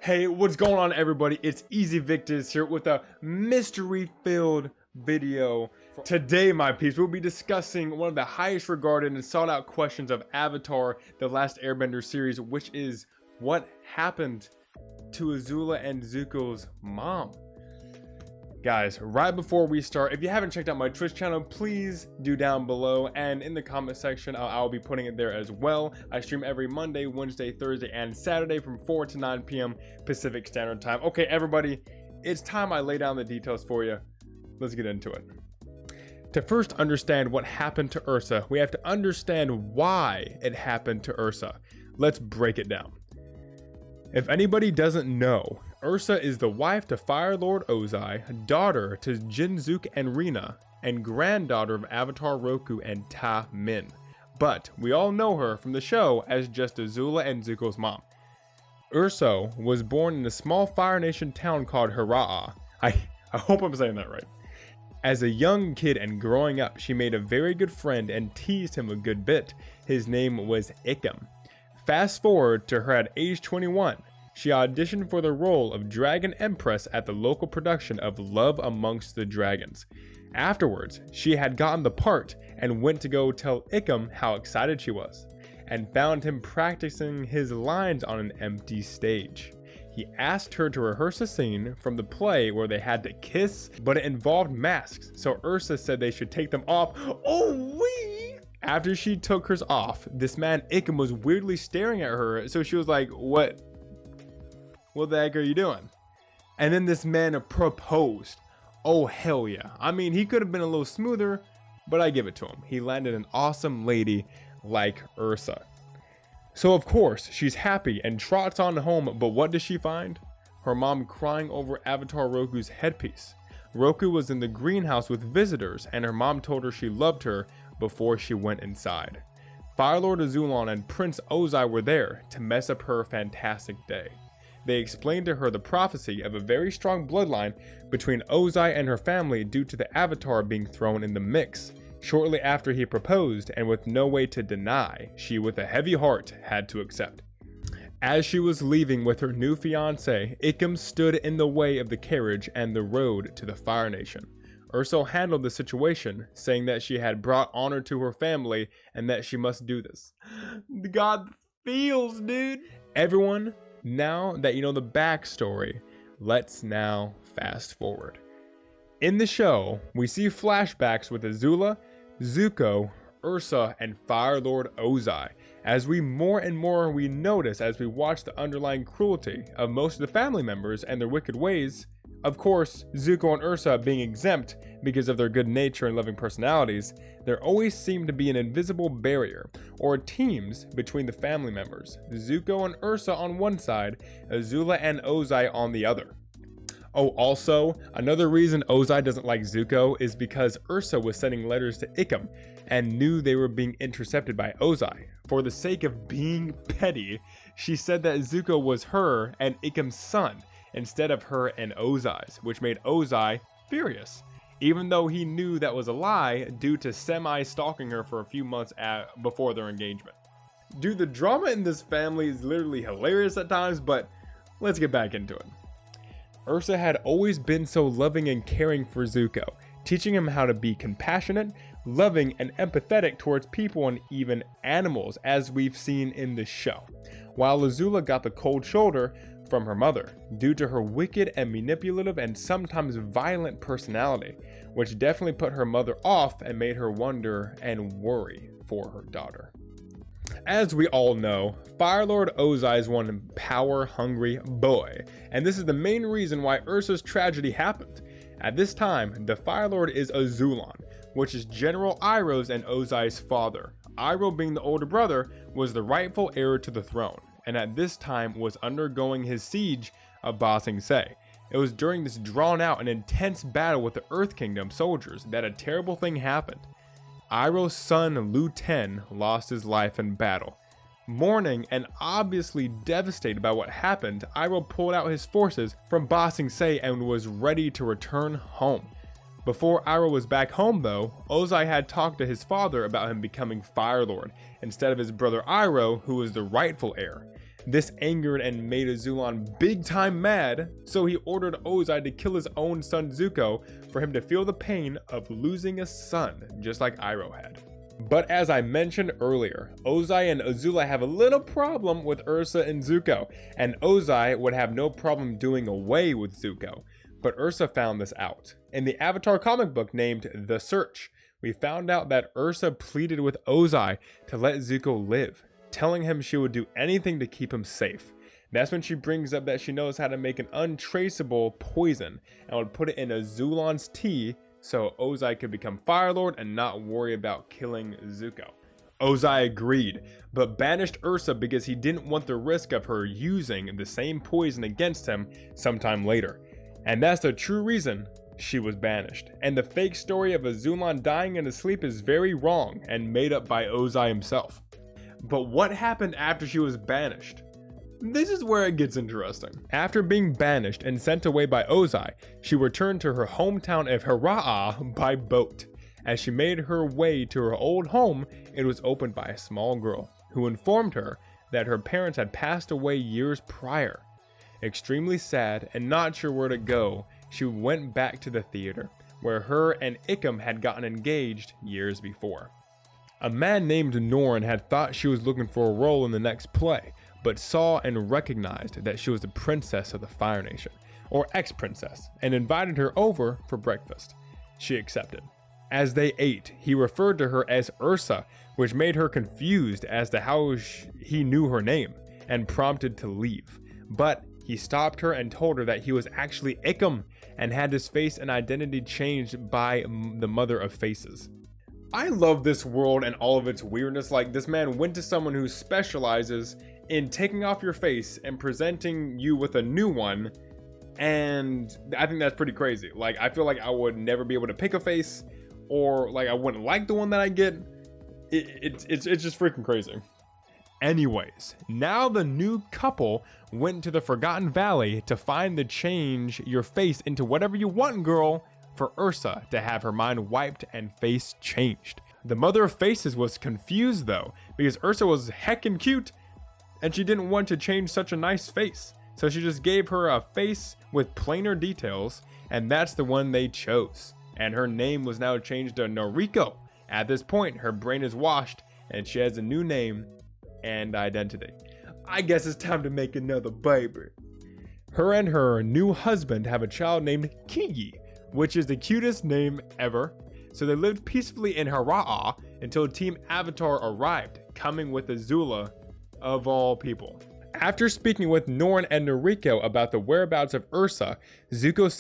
Hey, what's going on, everybody? It's Easy Victus here with a mystery-filled video. Today, my peeps, we'll be discussing one of the highest regarded and sought out questions of Avatar, the Last Airbender series, which is what happened to Azula and Zuko's mom. Guys, right before we start, if you haven't checked out my Twitch channel, please do down below, and in the comment section I'll be putting it there as well. I stream every Monday, Wednesday, Thursday, and Saturday from 4 to 9 p.m. Pacific Standard Time. Okay, everybody, it's time I lay down the details for you. Let's get into it. To first understand what happened to Ursa, we have to understand why it happened to Ursa. Let's break it down. If anybody doesn't know, Ursa is the wife to Fire Lord Ozai, daughter to Jinzuk and Rina, and granddaughter of Avatar Roku and Ta Min. But we all know her from the show as just Azula and Zuko's mom. Ursa was born in a small Fire Nation town called Hira'a. I hope I'm saying that right. As a young kid and growing up, she made a very good friend and teased him a good bit. His name was Ikam. Fast forward to her at age 21. She auditioned for the role of Dragon Empress at the local production of Love Amongst the Dragons. Afterwards, she had gotten the part and went to go tell Ikam how excited she was, and found him practicing his lines on an empty stage. He asked her to rehearse a scene from the play where they had to kiss, but it involved masks, so Ursa said they should take them off. After she took hers off, this man Ikam was weirdly staring at her, so she was like, What the heck are you doing? And then this man proposed. Oh, hell yeah. I mean, he could have been a little smoother, but I give it to him. He landed an awesome lady like Ursa. So of course, she's happy and trots on home, but what does she find? Her mom crying over Avatar Roku's headpiece. Roku was in the greenhouse with visitors, and her mom told her she loved her before she went inside. Fire Lord Azulon and Prince Ozai were there to mess up her fantastic day. They explained to her the prophecy of a very strong bloodline between Ozai and her family due to the Avatar being thrown in the mix. Shortly after he proposed, and with no way to deny, she with a heavy heart had to accept. As she was leaving with her new fiancé, Ikam stood in the way of the carriage and the road to the Fire Nation. Ursa handled the situation, saying that she had brought honor to her family and that she must do this. God feels, dude. Everyone, now that you know the backstory, let's now fast forward. In the show, we see flashbacks with Azula, Zuko, Ursa, and Fire Lord Ozai. As we more and more notice as we watch the underlying cruelty of most of the family members and their wicked ways. Of course, Zuko and Ursa being exempt because of their good nature and loving personalities, there always seemed to be an invisible barrier, or teams between the family members. Zuko and Ursa on one side, Azula and Ozai on the other. Oh, also, another reason Ozai doesn't like Zuko is because Ursa was sending letters to Ikam and knew they were being intercepted by Ozai. For the sake of being petty, she said that Zuko was her and Ikam's son, instead of her and Ozai's, which made Ozai furious, even though he knew that was a lie due to semi-stalking her for a few months before their engagement. Dude, the drama in this family is literally hilarious at times, but let's get back into it. Ursa had always been so loving and caring for Zuko, teaching him how to be compassionate, loving, and empathetic towards people and even animals, as we've seen in the show. While Azula got the cold shoulder from her mother, due to her wicked and manipulative and sometimes violent personality, which definitely put her mother off and made her wonder and worry for her daughter. As we all know, Fire Lord Ozai is one power-hungry boy, and this is the main reason why Ursa's tragedy happened. At this time, the Fire Lord is Azulon, which is General Iroh's and Ozai's father. Iroh, being the older brother, was the rightful heir to the throne, and at this time was undergoing his siege of Ba Sing Se. It was during this drawn-out and intense battle with the Earth Kingdom soldiers that a terrible thing happened. Iroh's son Lu Ten lost his life in battle. Mourning and obviously devastated by what happened, Iroh pulled out his forces from Ba Sing Se and was ready to return home. Before Iroh was back home though, Ozai had talked to his father about him becoming Fire Lord instead of his brother Iroh, who was the rightful heir. This angered and made Azulon big time mad, so he ordered Ozai to kill his own son Zuko for him to feel the pain of losing a son, just like Iroh had. But as I mentioned earlier, Ozai and Azula have a little problem with Ursa and Zuko, and Ozai would have no problem doing away with Zuko. But Ursa found this out. In the Avatar comic book named The Search, we found out that Ursa pleaded with Ozai to let Zuko live, telling him she would do anything to keep him safe. That's when she brings up that she knows how to make an untraceable poison and would put it in Azulon's tea so Ozai could become Fire Lord and not worry about killing Zuko. Ozai agreed, but banished Ursa because he didn't want the risk of her using the same poison against him sometime later. And that's the true reason she was banished. And the fake story of Azulon dying in his sleep is very wrong and made up by Ozai himself. But what happened after she was banished? This is where it gets interesting. After being banished and sent away by Ozai, she returned to her hometown of Hira'a by boat. As she made her way to her old home, it was opened by a small girl, who informed her that her parents had passed away years prior. Extremely sad and not sure where to go, she went back to the theater, where her and Ikkum had gotten engaged years before. A man named Norn had thought she was looking for a role in the next play, but saw and recognized that she was the princess of the Fire Nation, or ex-princess, and invited her over for breakfast. She accepted. As they ate, he referred to her as Ursa, which made her confused as to how he knew her name, and prompted to leave. But he stopped her and told her that he was actually Ikkum, and had his face and identity changed by the Mother of Faces. I love this world and all of its weirdness. Like, this man went to someone who specializes in taking off your face and presenting you with a new one, and I think that's pretty crazy. Like, I feel like I would never be able to pick a face, or like I wouldn't like the one that I get. It's just freaking crazy. Anyways, now the new couple went to the Forgotten Valley to find the change your face into whatever you want girl for Ursa to have her mind wiped and face changed. The Mother of Faces was confused though, because Ursa was heckin' cute and she didn't want to change such a nice face. So she just gave her a face with plainer details, and that's the one they chose. And her name was now changed to Noriko. At this point, her brain is washed and she has a new name and identity. I guess it's time to make another baby. Her and her new husband have a child named Kiyi, which is the cutest name ever. So they lived peacefully in Hira'a until Team Avatar arrived, coming with Azula of all people. After speaking with Norn and Noriko about the whereabouts of Ursa, Zuko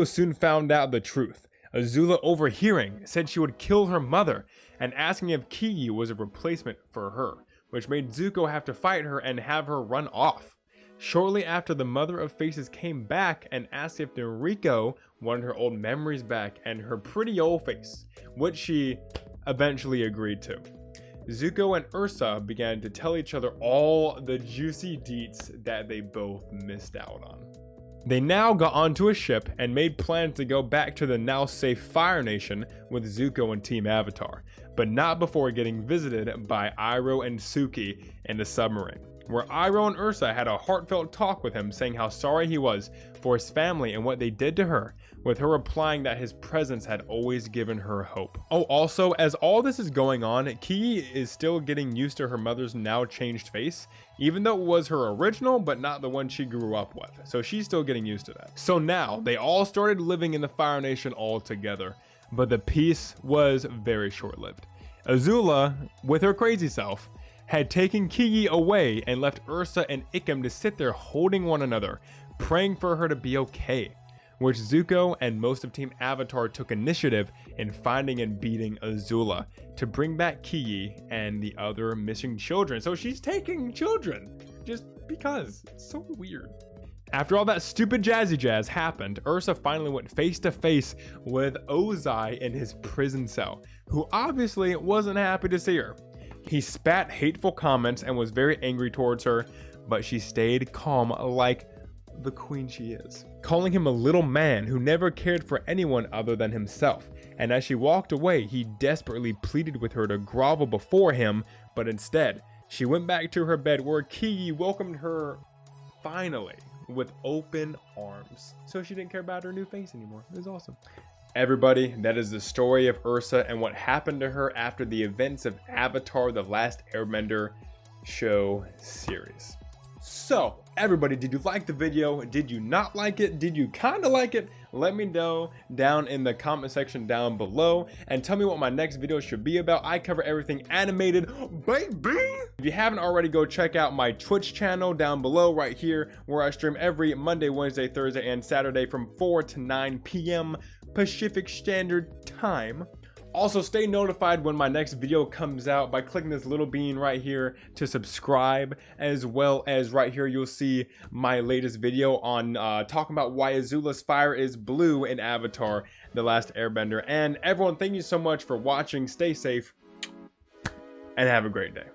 soon found out the truth. Azula, overhearing, said she would kill her mother, and asking if Kiyi was a replacement for her, which made Zuko have to fight her and have her run off. Shortly after, the Mother of Faces came back and asked if Noriko wanted her old memories back and her pretty old face, which she eventually agreed to. Zuko and Ursa began to tell each other all the juicy deets that they both missed out on. They now got onto a ship and made plans to go back to the now safe Fire Nation with Zuko and Team Avatar, but not before getting visited by Iroh and Suki in the submarine, where Iroh and Ursa had a heartfelt talk with him, saying how sorry he was for his family and what they did to her, with her replying that his presence had always given her hope. Oh, also, as all this is going on, Kiyi is still getting used to her mother's now changed face, even though it was her original, but not the one she grew up with. So she's still getting used to that. So now, they all started living in the Fire Nation all together, but the peace was very short-lived. Azula, with her crazy self, had taken Kiyi away and left Ursa and Ikkum to sit there holding one another, praying for her to be okay, which Zuko and most of Team Avatar took initiative in finding and beating Azula to bring back Kiyi and the other missing children. So she's taking children just because. It's so weird. After all that stupid jazzy jazz happened, Ursa finally went face to face with Ozai in his prison cell, who obviously wasn't happy to see her. He spat hateful comments and was very angry towards her, but she stayed calm like the queen she is, calling him a little man who never cared for anyone other than himself. And as she walked away, he desperately pleaded with her to grovel before him, but instead, She went back to her bed where Kiki welcomed her finally with open arms. So she didn't care about her new face anymore. It was awesome. Everybody, that is the story of Ursa and what happened to her after the events of Avatar: The Last Airbender show series. So, everybody, did you like the video? Did you not like it? Did you kind of like it? Let me know down in the comment section down below and tell me what my next video should be about. I cover everything animated, baby! If you haven't already, go check out my Twitch channel down below right here, where I stream every Monday, Wednesday, Thursday, and Saturday from 4 to 9 p.m. Pacific Standard Time. Also, stay notified when my next video comes out by clicking this little bean right here to subscribe, as well as right here you'll see my latest video on talking about why Azula's fire is blue in Avatar: The Last Airbender. And everyone, thank you so much for watching. Stay safe and have a great day.